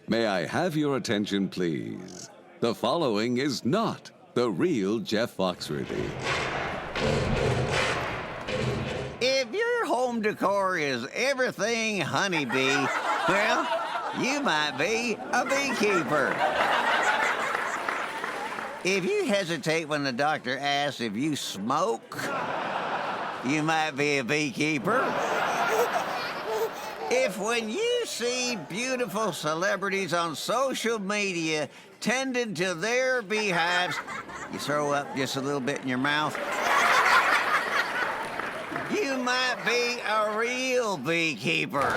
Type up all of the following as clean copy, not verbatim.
May I have your attention, please? The following is not the real Jeff Foxworthy. If your home decor is everything honeybee, well, you might be a beekeeper. If you hesitate when the doctor asks if you smoke, you might be a beekeeper. If when you see beautiful celebrities on social media tending to their beehives, you throw up just a little bit in your mouth, you might be a real beekeeper.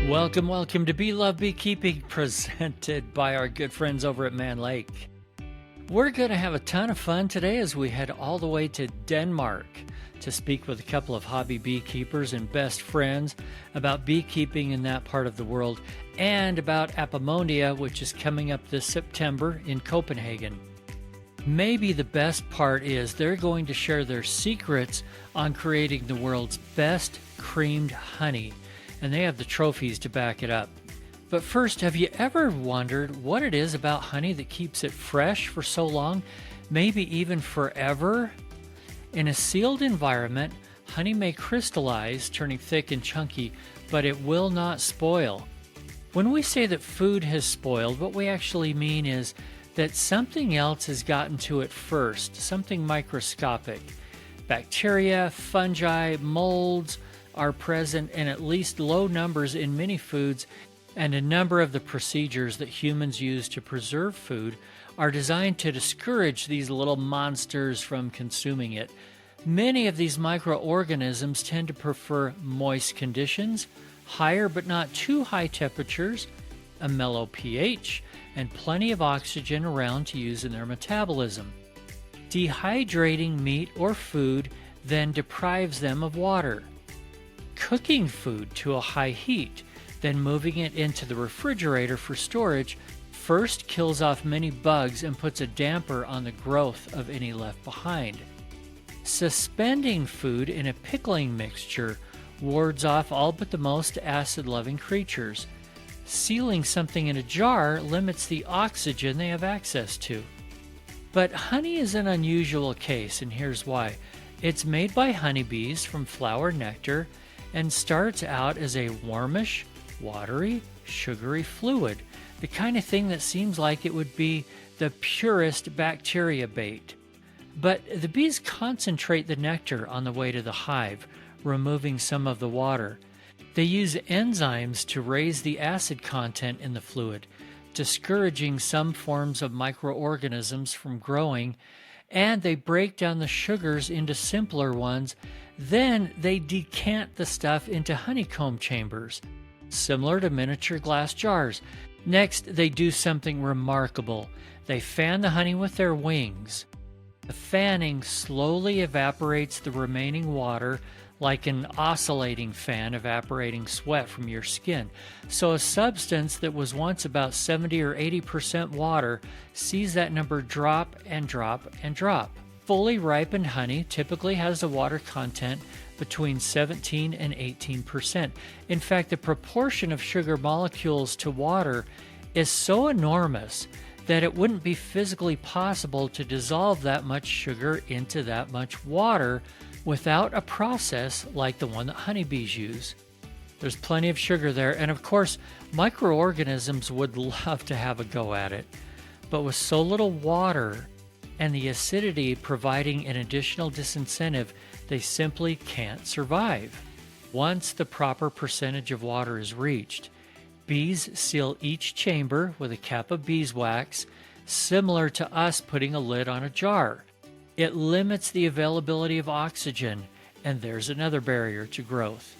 Welcome to Bee Love Beekeeping, presented by our good friends over at Mann Lake. We're going to have a ton of fun today as we head all the way to Denmark to speak with a couple of hobby beekeepers and best friends about beekeeping in that part of the world and about Apimondia, which is coming up this September in Copenhagen. Maybe the best part is they're going to share their secrets on creating the world's best creamed honey, and they have the trophies to back it up. But first, have you ever wondered what it is about honey that keeps it fresh for so long, maybe even forever? In a sealed environment, honey may crystallize, turning thick and chunky, but it will not spoil. When we say that food has spoiled, what we actually mean is that something else has gotten to it first, something microscopic. Bacteria, fungi, molds are present in at least low numbers in many foods, and a number of the procedures that humans use to preserve food are designed to discourage these little monsters from consuming it. Many of these microorganisms tend to prefer moist conditions, higher but not too high temperatures, a mellow pH, and plenty of oxygen around to use in their metabolism. Dehydrating meat or food then deprives them of water. Cooking food to a high heat, then moving it into the refrigerator for storage, first kills off many bugs and puts a damper on the growth of any left behind. Suspending food in a pickling mixture wards off all but the most acid-loving creatures. Sealing something in a jar limits the oxygen they have access to. But honey is an unusual case, and here's why. It's made by honeybees from flower nectar and starts out as a warmish, watery, sugary fluid, the kind of thing that seems like it would be the purest bacteria bait. But the bees concentrate the nectar on the way to the hive, removing some of the water. They use enzymes to raise the acid content in the fluid, discouraging some forms of microorganisms from growing, and they break down the sugars into simpler ones. Then they decant the stuff into honeycomb chambers, similar to miniature glass jars. Next, they do something remarkable. They fan the honey with their wings. The fanning slowly evaporates the remaining water like an oscillating fan evaporating sweat from your skin. So a substance that was once about 70 or 80% water sees that number drop and drop and drop. Fully ripened honey typically has a water content between 17 and 18%. In fact, the proportion of sugar molecules to water is so enormous that it wouldn't be physically possible to dissolve that much sugar into that much water without a process like the one that honeybees use. There's plenty of sugar there, and of course, microorganisms would love to have a go at it. But with so little water and the acidity providing an additional disincentive, they simply can't survive. Once the proper percentage of water is reached, bees seal each chamber with a cap of beeswax, similar to us putting a lid on a jar. It limits the availability of oxygen, and there's another barrier to growth.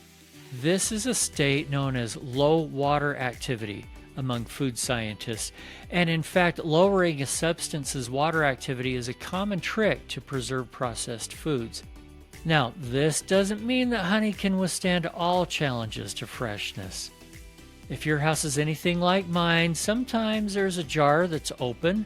This is a state known as low water activity among food scientists, and in fact, lowering a substance's water activity is a common trick to preserve processed foods. Now, this doesn't mean that honey can withstand all challenges to freshness. If your house is anything like mine, sometimes there's a jar that's open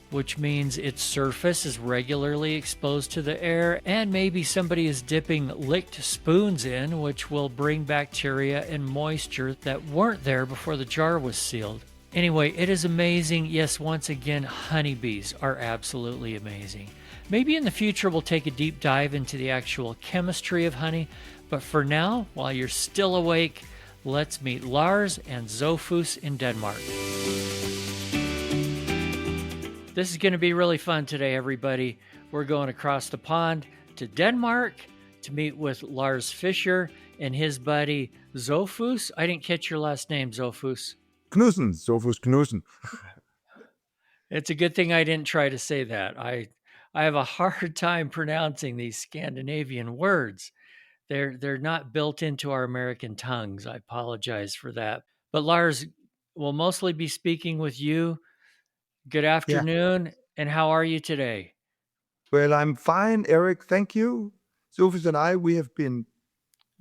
which means its surface is regularly exposed to the air, and maybe somebody is dipping licked spoons in, which will bring bacteria and moisture that weren't there before the jar was sealed. Anyway, it is amazing. Yes, once again, honeybees are absolutely amazing. Maybe in the future we'll take a deep dive into the actual chemistry of honey, but for now, while you're still awake, let's meet Lars and Sophus in Denmark. This is going to be really fun today, everybody. We're going across the pond to Denmark to meet with Lars Fischer and his buddy Sophus. I didn't catch your last name, Sophus. Knusen, Sophus Knusen. It's a good thing I didn't try to say that. I have a hard time pronouncing these Scandinavian words. They're not built into our American tongues. I apologize for that. But Lars, we'll mostly be speaking with you. Good afternoon, and how are you today? Well, I'm fine, Eric. Thank you. Sophus and I, we've been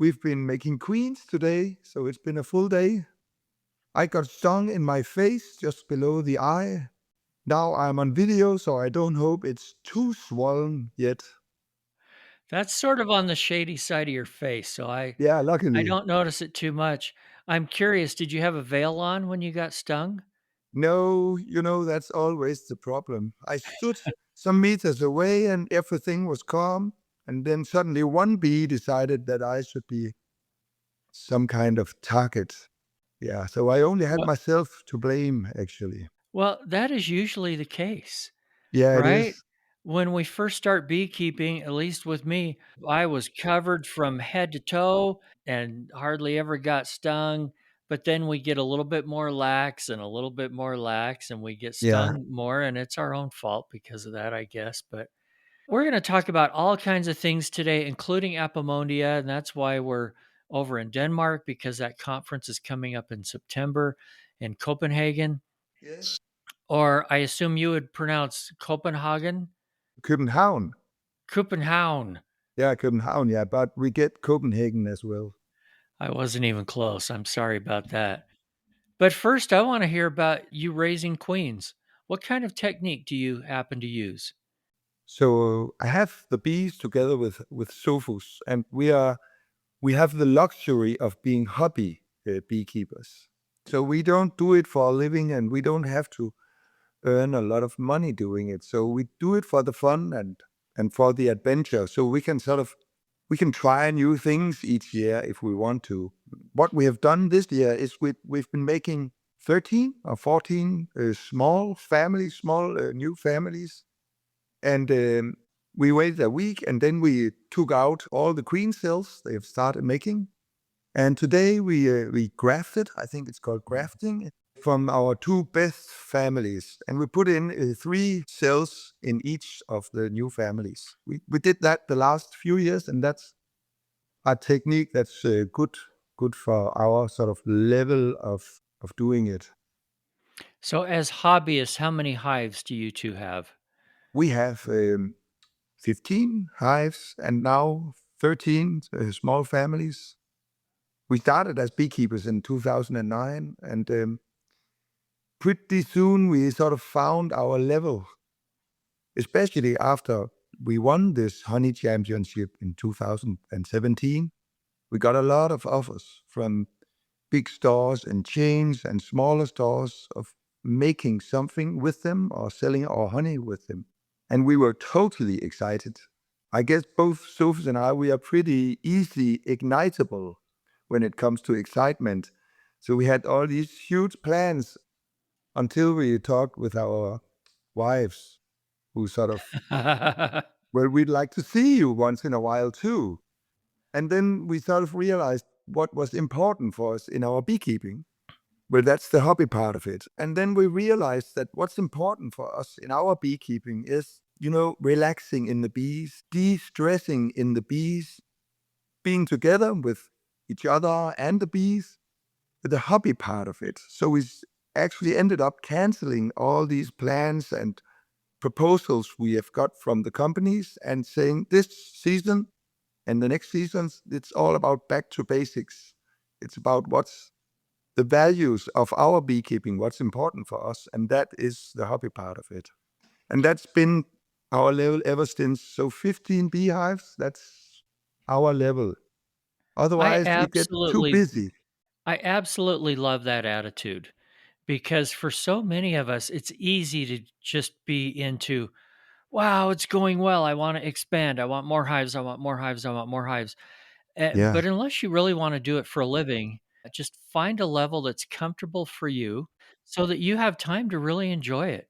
making queens today, so it's been a full day. I got stung in my face just below the eye. Now I'm on video, so I don't hope it's too swollen yet. That's sort of on the shady side of your face, so I Luckily. don't notice it too much. I'm curious, did you have a veil on when you got stung? No, that's always the problem. I stood some meters away and everything was calm. And then suddenly one bee decided that I should be some kind of target. Yeah, so I only had myself to blame, actually. Well, that is usually the case, Yeah, right? it is. When we first start beekeeping, at least with me, I was covered from head to toe and hardly ever got stung. But then we get a little bit more lax and a little bit more lax, and we get Yeah. stung more, and it's our own fault because of that, I guess. But we're going to talk about all kinds of things today, including Apimondia, and that's why we're over in Denmark, because that conference is coming up in September in Copenhagen. Yes. Or I assume you would pronounce Copenhagen? Copenhagen. Copenhagen. Yeah, Copenhagen, yeah, but we get Copenhagen as well. I wasn't even close. I'm sorry about that. But first, I want to hear about you raising queens. What kind of technique do you happen to use? So I have the bees together with Sophus, and we have the luxury of being hobby beekeepers. So we don't do it for a living, and we don't have to earn a lot of money doing it. So we do it for the fun and for the adventure. So we can try new things each year if we want to. What we have done this year is we've been making 13 or 14 small new families. And we waited a week, and then we took out all the queen cells they have started making. And today we grafted, I think it's called grafting, from our two best families. And we put in 3 cells in each of the new families. We did that the last few years, and that's a technique that's good for our sort of level of doing it. So, as hobbyists, how many hives do you two have? We have 15 hives and now 13 small families. We started as beekeepers in 2009, and pretty soon we sort of found our level, especially after we won this honey championship in 2017. We got a lot of offers from big stores and chains and smaller stores of making something with them or selling our honey with them. And we were totally excited. I guess both Sophus and I, we are pretty easily ignitable when it comes to excitement. So we had all these huge plans until we talked with our wives, who sort of, well, we'd like to see you once in a while too. And then we sort of realized what was important for us in our beekeeping. Well, that's the hobby part of it. And then we realized that what's important for us in our beekeeping is, relaxing in the bees, de-stressing in the bees, being together with each other and the bees, the hobby part of it. So we actually ended up canceling all these plans and proposals we have got from the companies and saying this season and the next seasons, it's all about back to basics. It's about what's the values of our beekeeping, what's important for us, and that is the hobby part of it. And that's been our level ever since. So 15 beehives, that's our level. I Otherwise, we get too absolutely busy. I absolutely love that attitude because for so many of us, it's easy to just be into, wow, it's going well. I want to expand. I want more hives. I want more hives. I want more hives. Yeah, But unless you really want to do it for a living, just find a level that's comfortable for you so that you have time to really enjoy it.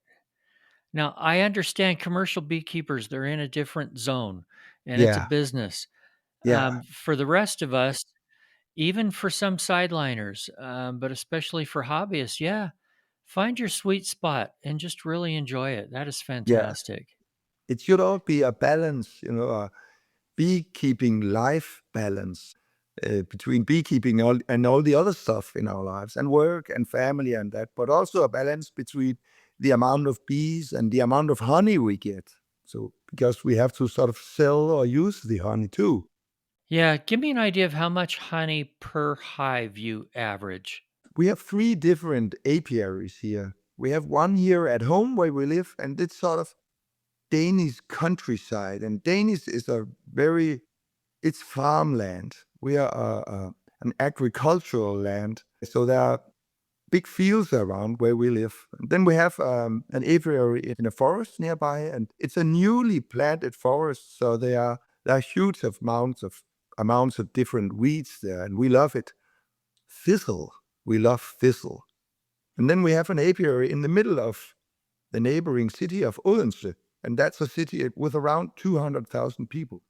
Now, I understand commercial beekeepers, they're in a different zone and it's a yeah, business. yeah, For the rest of us, even for some sideliners, but especially for hobbyists, yeah, find your sweet spot and just really enjoy it. That is yeah. fantastic. It should all be a balance, a beekeeping life balance between beekeeping and all the other stuff in our lives and work and family and that, but also a balance between the amount of bees and the amount of honey we get. So, because we have to sort of sell or use the honey too. Yeah, give me an idea of how much honey per hive you average. We have 3 different apiaries here. We have one here at home where we live, and it's sort of Danish countryside. And Danish is it's farmland. We are an agricultural land. So there are big fields around where we live. And then we have an apiary in a forest nearby, and it's a newly planted forest. So there are huge amounts of different weeds there, and we love it. Thistle. We love thistle. And then we have an apiary in the middle of the neighboring city of Odense, and that's a city with around 200,000 people.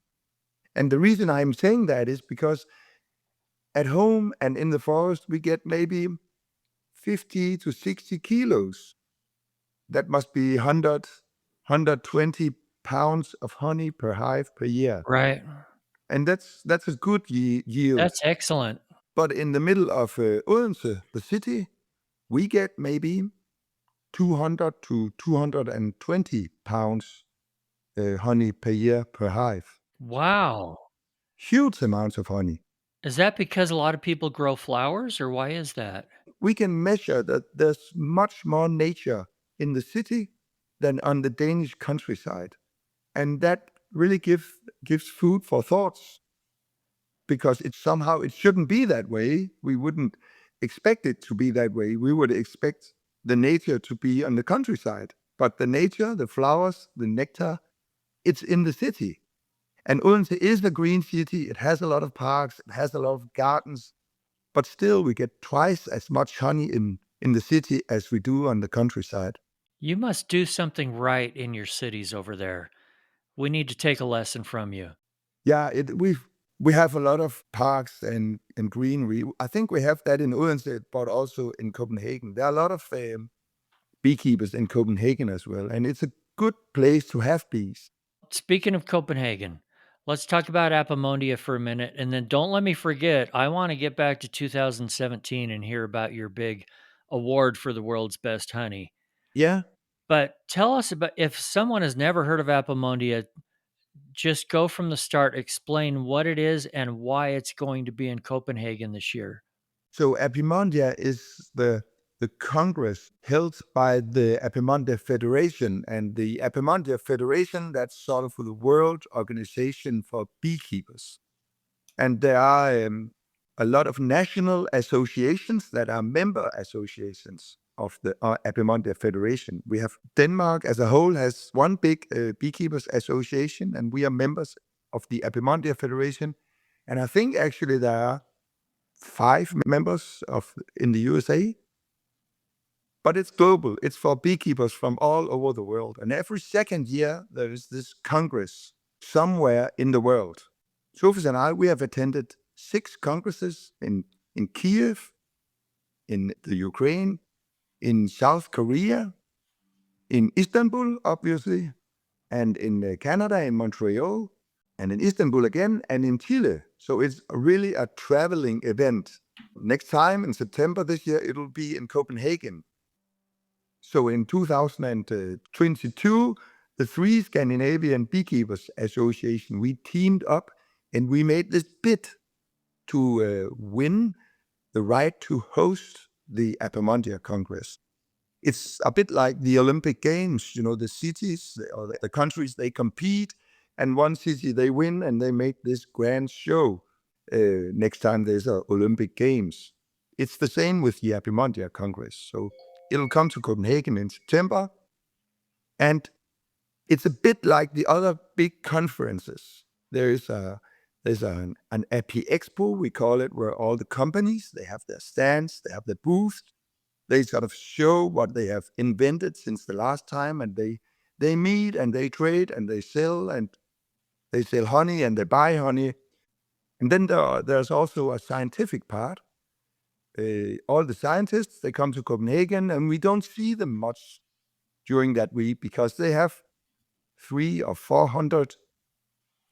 And the reason I'm saying that is because at home and in the forest, we get maybe 50 to 60 kilos. That must be 120 pounds of honey per hive per year. Right. And that's a good yield. That's excellent. But in the middle of Odense, the city, we get maybe 200 to 220 pounds honey per year per hive. Wow. Huge amounts of honey. Is that because a lot of people grow flowers or why is that? We can measure that there's much more nature in the city than on the Danish countryside. And that really gives food for thoughts because it shouldn't be that way. We wouldn't expect it to be that way. We would expect the nature to be on the countryside. But the nature, the flowers, the nectar, it's in the city. And Odense is a green city. It has a lot of parks. It has a lot of gardens. But still, we get twice as much honey in the city as we do on the countryside. You must do something right in your cities over there. We need to take a lesson from you. Yeah, we have a lot of parks and greenery. I think we have that in Odense, but also in Copenhagen. There are a lot of beekeepers in Copenhagen as well, and it's a good place to have bees. Speaking of Copenhagen, let's talk about Apimondia for a minute. And then don't let me forget, I want to get back to 2017 and hear about your big award for the world's best honey. Yeah. But tell us about if someone has never heard of Apimondia, just go from the start, explain what it is and why it's going to be in Copenhagen this year. So Apimondia is the congress held by the Apimondia Federation, and the Apimondia Federation, that's sort of the world organization for beekeepers. And there are a lot of national associations that are member associations of the Apimondia Federation. We have Denmark as a whole has one big beekeepers association, and we are members of the Apimondia Federation. And I think actually there are 5 members in the USA, but it's global. It's for beekeepers from all over the world. And every second year, there is this congress somewhere in the world. Sophus and I, we have attended 6 congresses in Kiev, in the Ukraine, in South Korea, in Istanbul, obviously, and in Canada, in Montreal, and in Istanbul again, and in Chile. So it's really a traveling event. Next time in September this year, it'll be in Copenhagen. So in 2022, the 3 Scandinavian Beekeepers Association, we teamed up and we made this bid to win the right to host the Apimondia Congress. It's a bit like the Olympic Games, the cities or the countries, they compete, and one city they win and they make this grand show next time there's a Olympic Games. It's the same with the Apimondia Congress. So it'll come to Copenhagen in September, and it's a bit like the other big conferences. There's an Api Expo, we call it, where all the companies, they have their stands, they have their booths, they sort of show what they have invented since the last time, and they meet and they trade and they sell honey and they buy honey. And then there's also a scientific part. All the scientists, they come to Copenhagen, and we don't see them much during that week because they have 300 or 400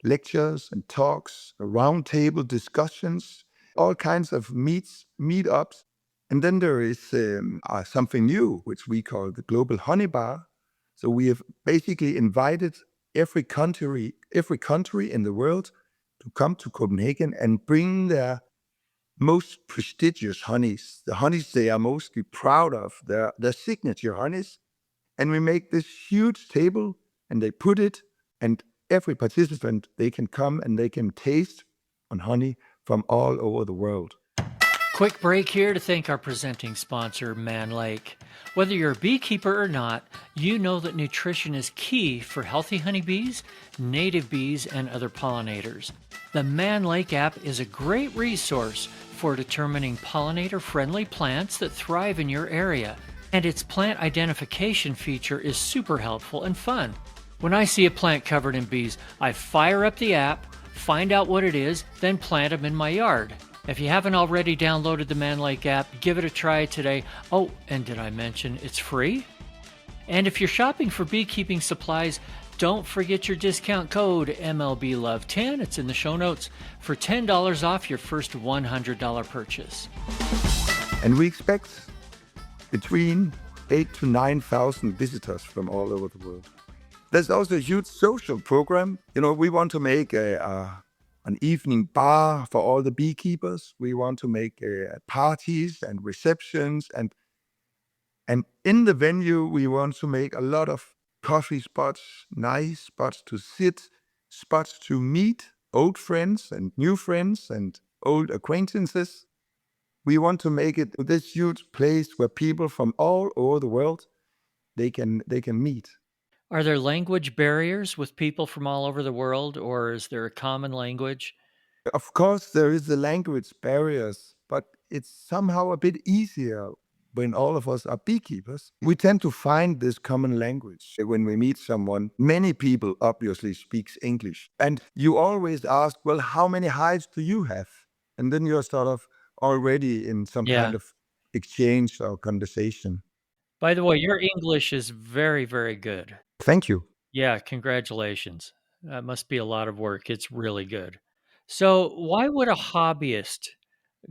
lectures and talks, roundtable discussions, all kinds of meetups. And then there is something new, which we call the Global Honey Bar. So we have basically invited every country in the world to come to Copenhagen and bring their most prestigious honeys, the honeys they are mostly proud of, their signature honeys. And we make this huge table, and they put it, and every participant, they can come and they can taste on honey from all over the world. Quick break here to thank our presenting sponsor, Mann Lake. Whether you're a beekeeper or not, you know that nutrition is key for healthy honeybees, native bees, and other pollinators. The Mann Lake app is a great resource for determining pollinator-friendly plants that thrive in your area, and its plant identification feature is super helpful and fun. When I see a plant covered in bees, I fire up the app, find out what it is, then plant them in my yard. If you haven't already downloaded the Mann Lake app, give it a try today. Oh, and did I mention it's free? And if you're shopping for beekeeping supplies, don't forget your discount code MLBLOVE10. It's in the show notes for $10 off your first $100 purchase. And we expect between 8,000 to 9,000 visitors from all over the world. There's also a huge social program. We want to make an evening bar for all the beekeepers. We want to make parties and receptions, and in the venue we want to make a lot of coffee spots, nice spots to sit, spots to meet old friends and new friends and old acquaintances. We want to make it this huge place where people from all over the world, they can meet. Are there language barriers with people from all over the world, or is there a common language? Of course, there is the language barriers, but it's somehow a bit easier when all of us are beekeepers. We tend to find this common language when we meet someone. Many people obviously speak English, and you always ask, well, how many hives do you have? And then you're sort of already in some kind of exchange or conversation. By the way, your English is very, very good. Thank you. Yeah, congratulations. That must be a lot of work. It's really good. So why would a hobbyist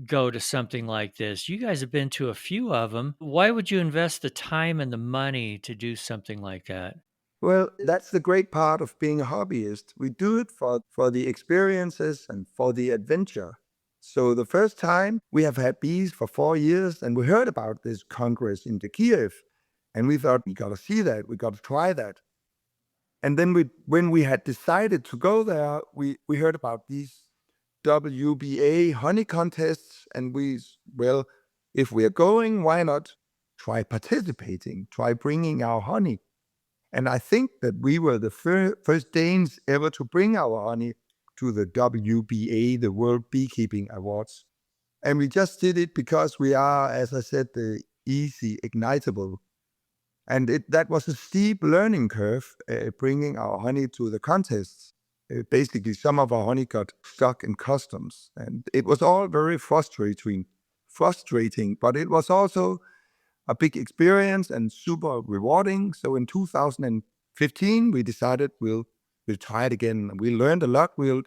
go to something like this? You guys have been to a few of them. Why would you invest the time and the money to do something like that? Well, that's the great part of being a hobbyist. We do it for the experiences and for the adventure. So the first time we have had bees for 4 years, and we heard about this congress in Kiev, and we thought, we got to see that, we got to try that. And then when we had decided to go there, we heard about these WBA honey contests, and if we are going, why not try participating, try bringing our honey? And I think that we were the first Danes ever to bring our honey to the WBA, the World Beekeeping Awards. And we just did it because we are, as I said, the easy ignitable. And that was a steep learning curve, bringing our honey to the contests. Basically, some of our honey got stuck in customs. And it was all very frustrating, but it was also a big experience and super rewarding. So in 2015, we decided we'll try it again. We learned a lot. We'll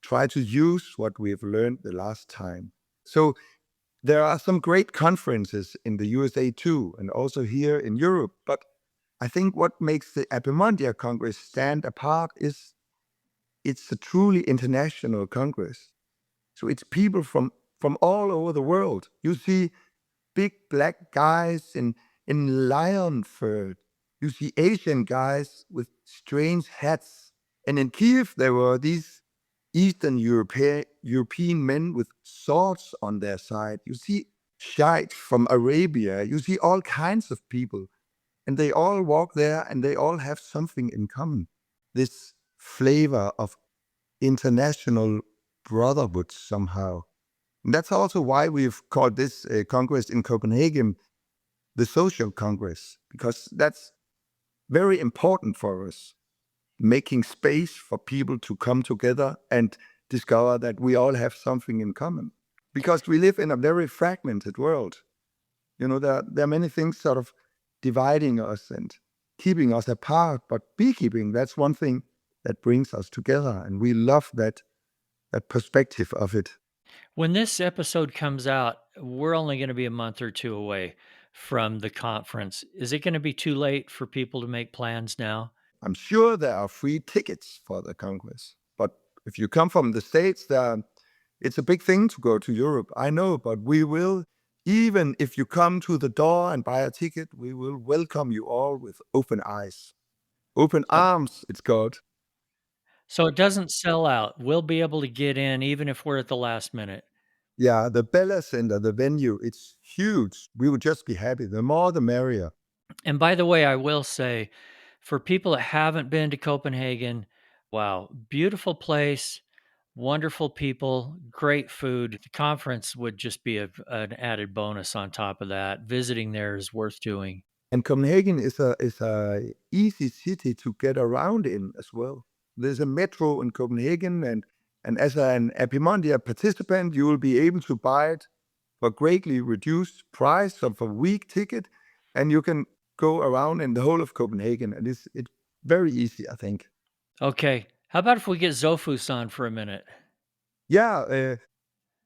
try to use what we've learned the last time. So there are some great conferences in the USA too, and also here in Europe. But I think what makes the Apimondia Congress stand apart is it's a truly international congress. So it's people from all over the world. You see big black guys in in lion fur. You see Asian guys with strange hats. And in Kiev, there were these Eastern European men with swords on their side. You see sheikhs from Arabia. You see all kinds of people. And they all walk there and they all have something in common. This flavor of international brotherhood somehow. And that's also why we've called this Congress in Copenhagen the Social Congress, because that's very important for us, making space for people to come together and discover that we all have something in common. Because we live in a very fragmented world. You know, there are many things sort of dividing us and keeping us apart, but beekeeping, that's one thing that brings us together, and we love that perspective of it. When this episode comes out, we're only going to be a month or two away from the conference. Is it going to be too late for people to make plans now? I'm sure there are free tickets for the Congress, but if you come from the States, it's a big thing to go to Europe. I know, but we will, even if you come to the door and buy a ticket, we will welcome you all with open eyes. Open arms, it's called. So it doesn't sell out. We'll be able to get in even if we're at the last minute. Yeah, the Bella Center, the venue, it's huge. We would just be happy. The more, the merrier. And by the way, I will say, for people that haven't been to Copenhagen, wow, beautiful place, wonderful people, great food. The conference would just be an added bonus on top of that. Visiting there is worth doing. And Copenhagen is a easy city to get around in as well. There's a metro in Copenhagen, and as an Apimondia participant, you will be able to buy it for greatly reduced price of a week ticket, and you can go around in the whole of Copenhagen, and it's very easy, I think. Okay, how about if we get Sophus on for a minute? Yeah, There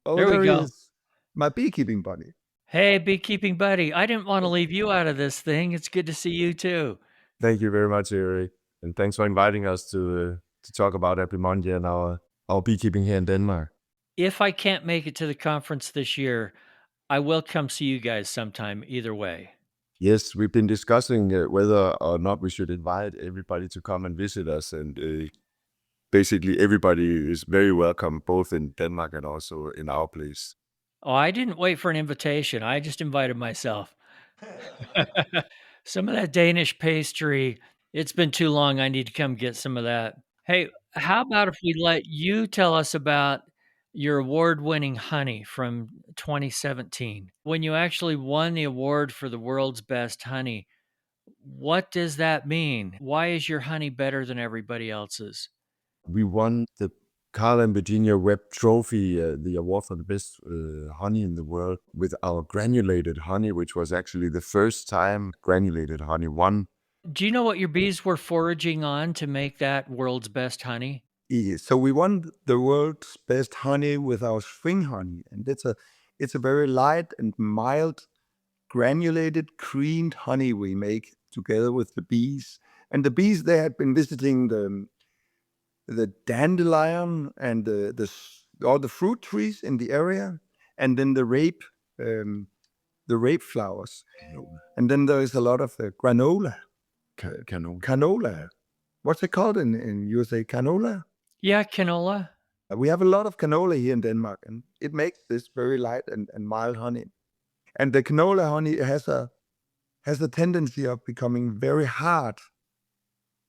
we there he go. is, my beekeeping buddy. Hey, beekeeping buddy, I didn't want to leave you out of this thing. It's good to see you too. Thank you very much, Eric, and thanks for inviting us to talk about Apimondia and our beekeeping here in Denmark. If I can't make it to the conference this year, I will come see you guys sometime either way. Yes, we've been discussing whether or not we should invite everybody to come and visit us, and basically everybody is very welcome, both in Denmark and also in our place. Oh, I didn't wait for an invitation. I just invited myself. Some of that Danish pastry, it's been too long. I need to come get some of that. Hey, how about if we let you tell us about your award-winning honey from 2017? When you actually won the award for the world's best honey, what does that mean? Why is your honey better than everybody else's? We won the Carl and Virginia Webb Trophy, the award for the best honey in the world, with our granulated honey, which was actually the first time granulated honey won. Do you know what your bees were foraging on to make that world's best honey? So we won the world's best honey with our spring honey, and it's a very light and mild, granulated, creamed honey we make together with the bees. And the bees, they had been visiting the dandelion and all the fruit trees in the area, and then the rape flowers, and then there is a lot of granola, canola. What's it called in USA? Canola. Yeah, canola. We have a lot of canola here in Denmark, and it makes this very light and mild honey. And the canola honey has a tendency of becoming very hard.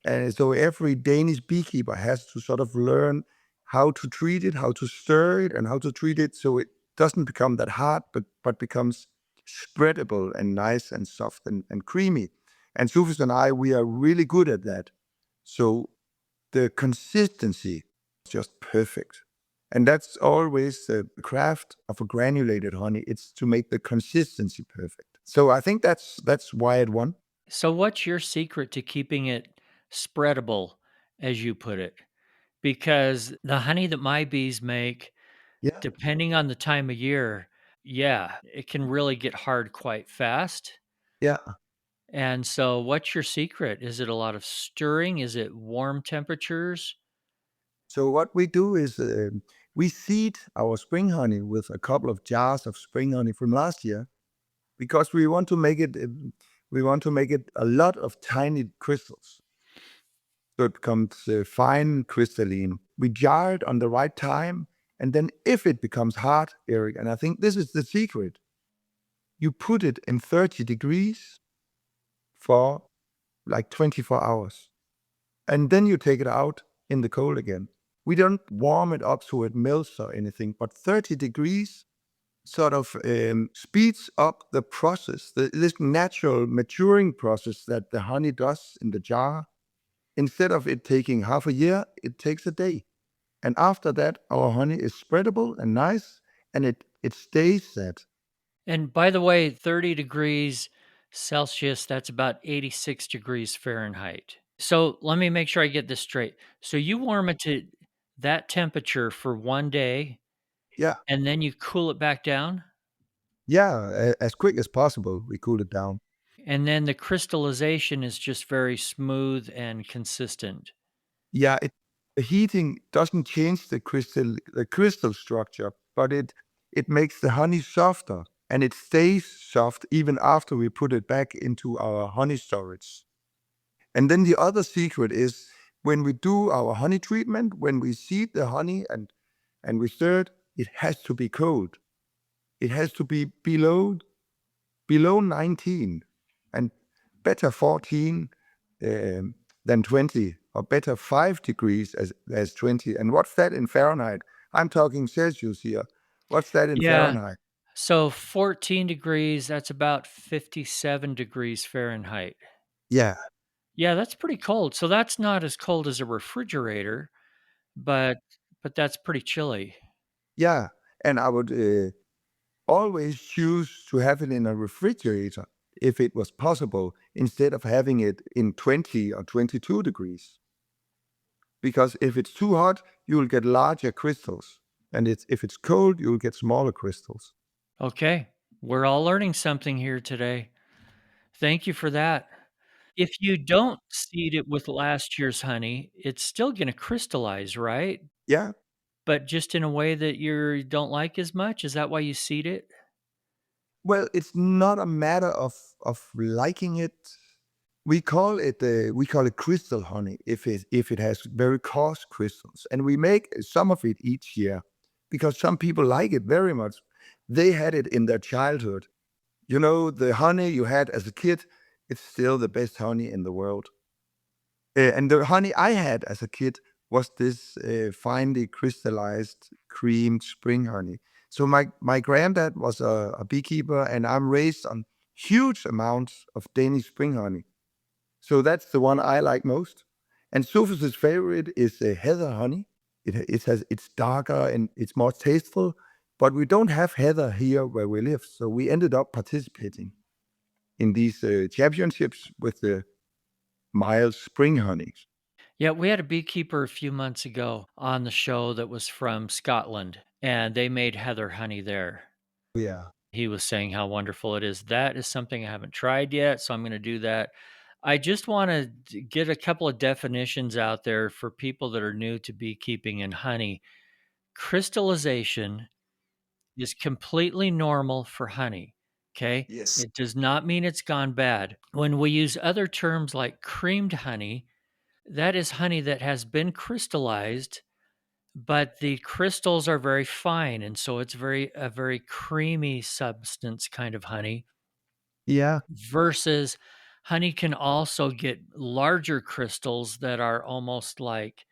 And so every Danish beekeeper has to sort of learn how to treat it, how to stir it, and how to treat it so it doesn't become that hard, but becomes spreadable and nice and soft and creamy. And Sophus and I, we are really good at that. So the consistency is just perfect. And that's always the craft of a granulated honey. It's to make the consistency perfect. So I think that's why it won. So what's your secret to keeping it spreadable, as you put it? Because the honey that my bees make, Yeah. depending on the time of year, yeah, it can really get hard quite fast. Yeah. And so what's your secret? Is it a lot of stirring? Is it warm temperatures? So what we do is we seed our spring honey with a couple of jars of spring honey from last year, because we want to make it We want to make it a lot of tiny crystals. So it becomes fine crystalline. We jar it on the right time. And then if it becomes hard, Eric, and I think this is the secret, you put it in 30 degrees for like 24 hours. And then you take it out in the cold again. We don't warm it up so it melts or anything, but 30 degrees sort of speeds up the process, this natural maturing process that the honey does in the jar. Instead of it taking half a year, it takes a day. And after that, our honey is spreadable and nice, and it stays that. And by the way, 30 degrees Celsius, that's about 86 degrees Fahrenheit. So let me make sure I get this straight. So you warm it to that temperature for one day, Yeah, and then you cool it back down? yeah, as quick as possible, we cool it down. And then the crystallization is just very smooth and consistent. Yeah, the heating doesn't change the crystal structure, but it makes the honey softer, and it stays soft even after we put it back into our honey storage. And then the other secret is when we do our honey treatment, when we seed the honey and we stir it, it has to be cold. It has to be below 19 and better 14 than 20, or better 5 degrees as 20. And what's that in Fahrenheit? I'm talking Celsius here. What's that in Yeah. Fahrenheit? So 14 degrees, that's about 57 degrees Fahrenheit. Yeah. Yeah, that's pretty cold. So that's not as cold as a refrigerator, but that's pretty chilly. Yeah. And I would always choose to have it in a refrigerator if it was possible, instead of having it in 20 or 22 degrees. Because if it's too hot, you will get larger crystals. And if it's cold, you will get smaller crystals. Okay. We're all learning something here today. Thank you for that. If you don't seed it with last year's honey, it's still gonna crystallize, right? Yeah. But just in a way that you don't like as much? Is that why you seed it? Well, it's not a matter of liking it. We call it crystal honey if it has very coarse crystals, and we make some of it each year because some people like it very much. They had it in their childhood. You know, the honey you had as a kid, it's still the best honey in the world. And the honey I had as a kid was this finely crystallized creamed spring honey. So my granddad was a beekeeper, and I'm raised on huge amounts of Danish spring honey. So that's the one I like most. And Sophus's favorite is heather honey. It's darker and it's more tasteful, but we don't have heather here where we live. So we ended up participating in these championships with the mild spring honeys. Yeah, we had a beekeeper a few months ago on the show that was from Scotland, and they made heather honey there. Yeah. He was saying how wonderful it is. That is something I haven't tried yet, so I'm gonna do that. I just wanna get a couple of definitions out there for people that are new to beekeeping and honey. Crystallization is completely normal for honey, okay? Yes. It does not mean it's gone bad. When we use other terms like creamed honey, that is honey that has been crystallized, but the crystals are very fine, and so it's a very creamy substance kind of honey. Yeah. Versus honey can also get larger crystals that are almost like,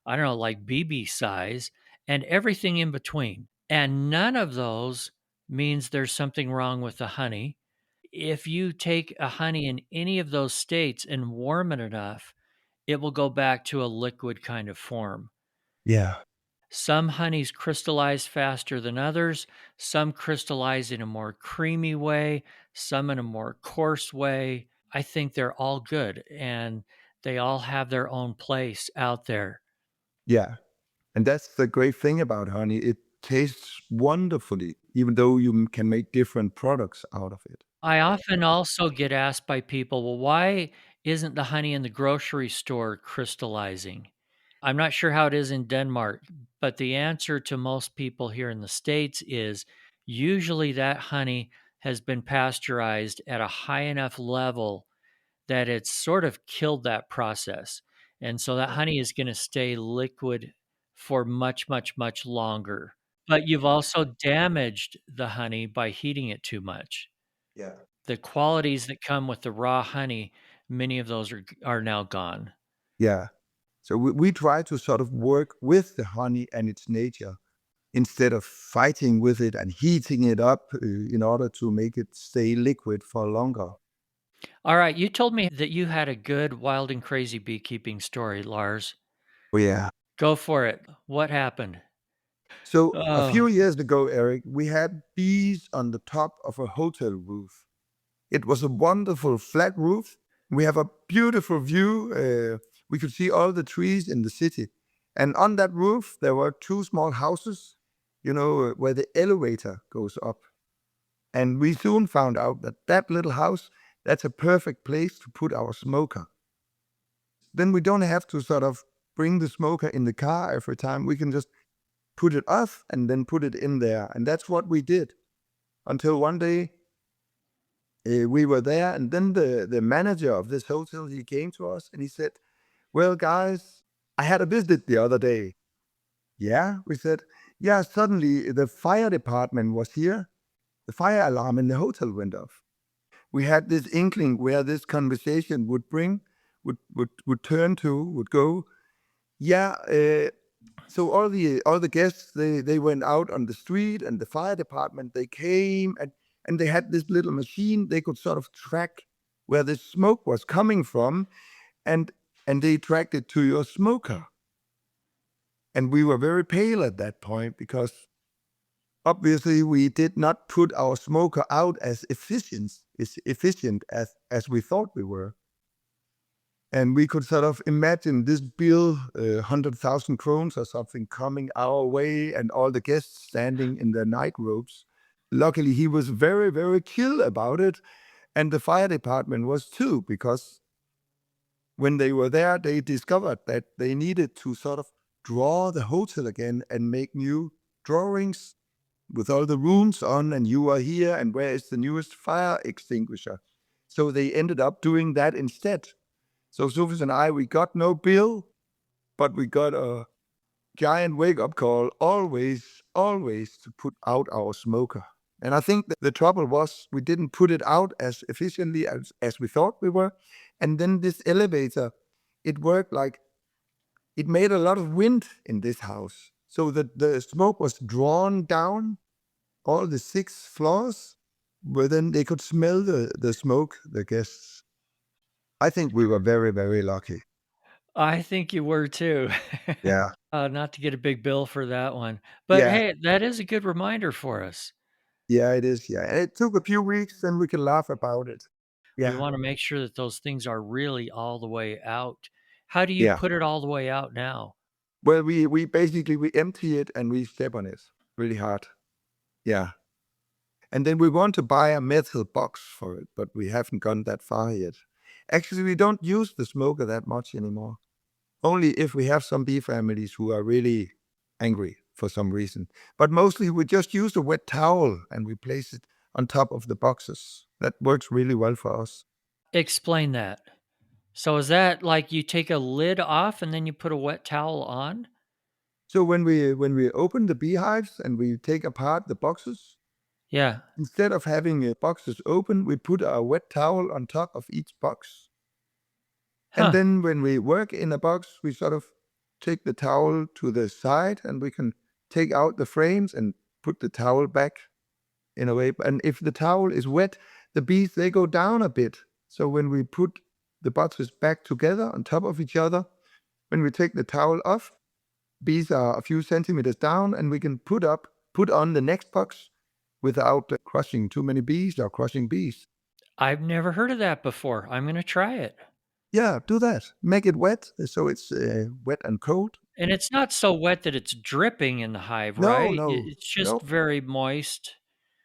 I don't know, like BB size, and everything in between. And none of those means there's something wrong with the honey. If you take a honey in any of those states and warm it enough, it will go back to a liquid kind of form. Yeah. Some honeys crystallize faster than others. Some crystallize in a more creamy way, some in a more coarse way. I think they're all good and they all have their own place out there. Yeah. And that's the great thing about honey. It tastes wonderfully, even though you can make different products out of it. I often also get asked by people, well, why isn't the honey in the grocery store crystallizing? I'm not sure how it is in Denmark, but the answer to most people here in the States is usually that honey has been pasteurized at a high enough level that it's sort of killed that process. And so that honey is going to stay liquid for much, much, much longer. But you've also damaged the honey by heating it too much. Yeah. The qualities that come with the raw honey, many of those are now gone. Yeah. So we try to sort of work with the honey and its nature instead of fighting with it and heating it up in order to make it stay liquid for longer. All right, you told me that you had a good wild and crazy beekeeping story, Lars. Oh, yeah. Go for it. What happened? So a Oh, few years ago, Eric, we had bees on the top of a hotel roof. It was a wonderful flat roof. We have a beautiful view. We could see all the trees in the city. And on that roof, there were two small houses, where the elevator goes up. And we soon found out that that little house, that's a perfect place to put our smoker. Then we don't have to sort of bring the smoker in the car every time. We can just put it off and then put it in there. And that's what we did until one day we were there. And then the manager of this hotel, he came to us and he said, well, guys, I had a visit the other day. Yeah, we said, yeah, suddenly the fire department was here. The fire alarm in the hotel went off. We had this inkling where this conversation would go. Yeah, so all the guests, they went out on the street, and the fire department, they came and they had this little machine. They could sort of track where the smoke was coming from, and they tracked it to your smoker. And we were very pale at that point because obviously we did not put our smoker out as efficient as we thought we were. And we could sort of imagine this bill, 100,000 krones or something, coming our way, and all the guests standing in their night robes. Luckily, he was very, very chill about it. And the fire department was too, because when they were there, they discovered that they needed to sort of draw the hotel again and make new drawings with all the rooms on, and you are here, and where is the newest fire extinguisher? So they ended up doing that instead. So Sophus and I, we got no bill, but we got a giant wake-up call, always to put out our smoker. And I think that the trouble was we didn't put it out as efficiently as we thought we were. And then this elevator, it worked like, it made a lot of wind in this house. So that the smoke was drawn down all the 6 floors, but then they could smell the smoke, the guests. I think we were very, very lucky. I think you were too. Yeah. Not to get a big bill for that one. But Yeah. hey, that is a good reminder for us. Yeah, it is. Yeah. And it took a few weeks, and we can laugh about it. We Yeah. want to make sure that those things are really all the way out. How do you Yeah. put it all the way out now? Well, we basically, we empty it and we step on it really hard. Yeah. And then we want to buy a metal box for it, but we haven't gone that far yet. Actually, we don't use the smoker that much anymore. Only if we have some bee families who are really angry for some reason. But mostly we just use a wet towel and we place it on top of the boxes. That works really well for us. Explain that. So is that like you take a lid off and then you put a wet towel on? So when we open the beehives and we take apart the boxes, Yeah. instead of having boxes open, we put a wet towel on top of each box. Huh. And then when we work in a box, we sort of take the towel to the side and we can take out the frames and put the towel back in a way. And if the towel is wet, the bees, they go down a bit. So when we put the boxes back together on top of each other, when we take the towel off, bees are a few centimeters down, and we can put on the next box without crushing too many bees or crushing bees. I've never heard of that before. I'm going to try it. Yeah, do that. Make it wet, so it's wet and cold. And it's not so wet that it's dripping in the hive, No, right? no, It's just no. very moist.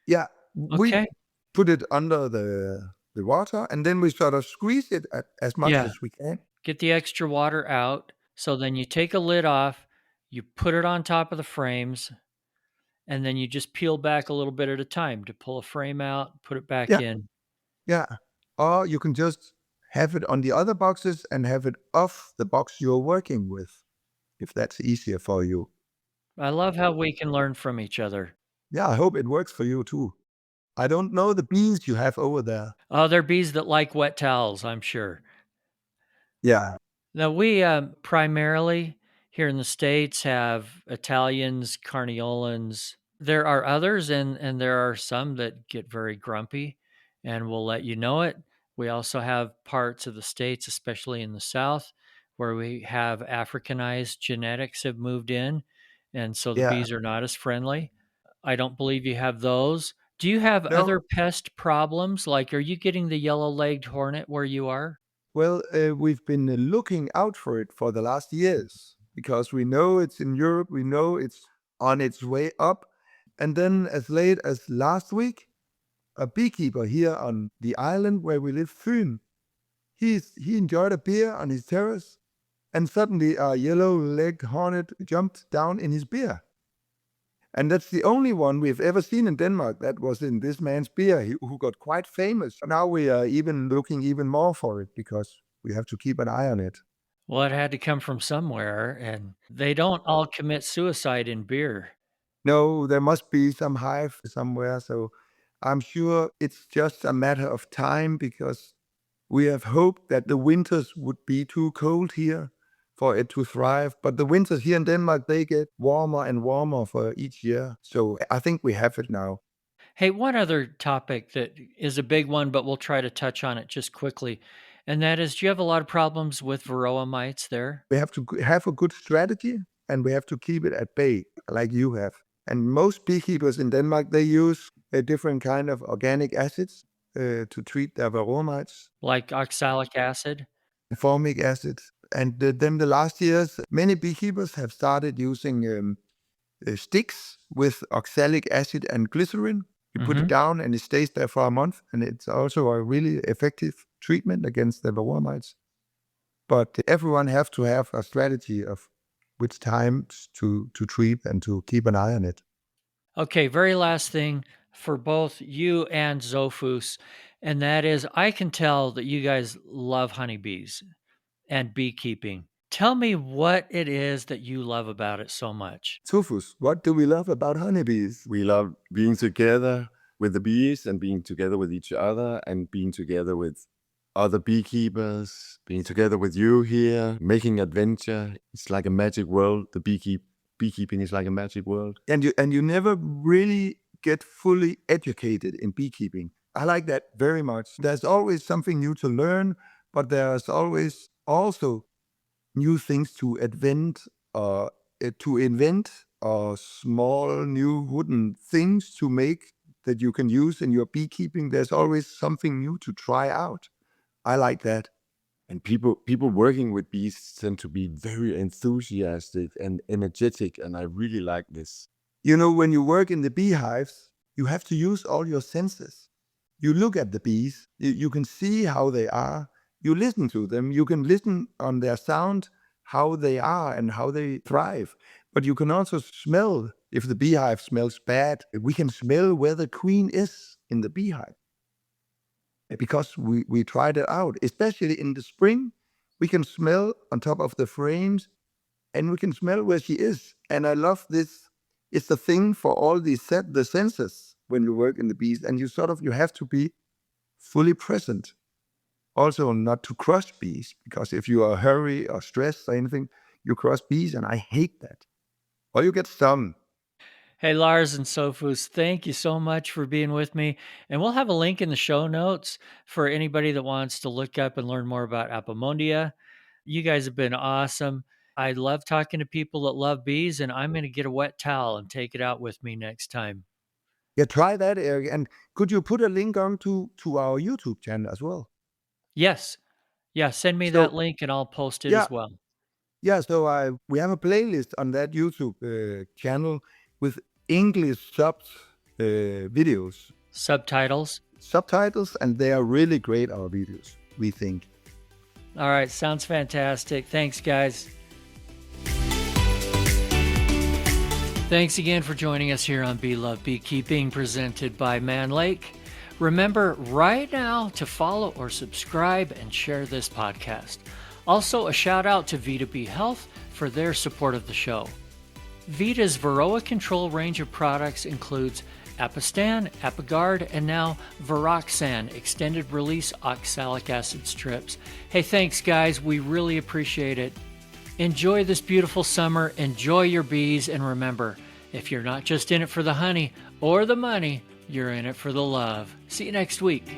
Yeah, we Okay. put it under the water, and then we sort of squeeze it as much Yeah. as we can. Get the extra water out. So then you take a lid off, you put it on top of the frames, and then you just peel back a little bit at a time to pull a frame out, put it back Yeah, in. yeah. Or you can just have it on the other boxes and have it off the box you're working with, if that's easier for you. I love how we can learn from each other. Yeah, I hope it works for you too. I don't know the bees you have over there. Oh, they're bees that like wet towels, I'm sure. Yeah, Now, we primarily here in the States have Italians, Carniolans. There are others, and there are some that get very grumpy and will let you know it. We also have parts of the States, especially in the South, where we have Africanized genetics have moved in. And so the yeah. bees are not as friendly. I don't believe you have those. Do you have No, other pest problems? Like, are you getting the yellow-legged hornet where you are? well, we've been looking out for it for the last years because we know it's in Europe, we know it's on its way up. And then, as late as last week, a beekeeper here on the island where we live, Fyn, he enjoyed a beer on his terrace, and suddenly a yellow-legged hornet jumped down in his beer. And that's the only one we've ever seen in Denmark that was in this man's beer, who got quite famous. Now we are even looking even more for it because we have to keep an eye on it. Well, it had to come from somewhere, and they don't all commit suicide in beer. No, there must be some hive somewhere. So I'm sure it's just a matter of time because we have hoped that the winters would be too cold here for it to thrive. But the winters here in Denmark, they get warmer and warmer for each year. So I think we have it now. Hey, one other topic that is a big one, but we'll try to touch on it just quickly, and that is, do you have a lot of problems with varroa mites there? We have to have a good strategy and we have to keep it at bay, like you have. And most beekeepers in Denmark, they use a different kind of organic acids to treat their varroa mites, Like oxalic acid? formic acid. And then the last years, many beekeepers have started using sticks with oxalic acid and glycerin. You put it down and it stays there for a month. And it's also a really effective treatment against the varroa mites. But everyone has to have a strategy of which times to treat and to keep an eye on it. Okay, very last thing for both you and Sophus, and that is, I can tell that you guys love honeybees and beekeeping. Tell me what it is that you love about it so much. Sophus, what do we love about honeybees? We love being together with the bees and being together with each other and being together with other beekeepers, being together with you here, making adventure. It's like a magic world. The beekeeping is like a magic world. And you never really get fully educated in beekeeping. I like that very much. There's always something new to learn, but there's always also new things to invent or small new wooden things to make that you can use in your beekeeping. There's always something new to try out. I like that. And people working with bees tend to be very enthusiastic and energetic, and I really like this. You know, when you work in the beehives, you have to use all your senses. You look at the bees, you can see how they are, you listen to them, you can listen on their sound, how they are and how they thrive. But you can also smell if the beehive smells bad. We can smell where the queen is in the beehive. Because we tried it out, especially in the spring, we can smell on top of the frames and we can smell where she is. And I love this. It's a thing for all the senses when you work in the bees, and you have to be fully present. Also, not to crush bees, because if you are hurry or stressed or anything, you crush bees, and I hate that. Or you get stung. Hey, Lars and Sophus, thank you so much for being with me. And we'll have a link in the show notes for anybody that wants to look up and learn more about Apimondia. You guys have been awesome. I love talking to people that love bees, and I'm going to get a wet towel and take it out with me next time. Yeah, try that, Eric. And could you put a link on to our YouTube channel as well? Yes. Yeah, send me So, that link and I'll post it yeah, as well. yeah. So we have a playlist on that YouTube channel with English videos, Subtitles. subtitles, and they are really great, our videos, we think. All right, sounds fantastic. Thanks, guys. Thanks again for joining us here on Bee Love Beekeeping, presented by Mann Lake. Remember right now to follow or subscribe and share this podcast. Also, a shout out to Vita Bee Health for their support of the show. Vita's Varroa control range of products includes Apistan, Apiguard, and now Viroxan, extended release oxalic acid strips. Hey, thanks guys, we really appreciate it. Enjoy this beautiful summer, enjoy your bees, and remember, if you're not just in it for the honey or the money, you're in it for the love. See you next week.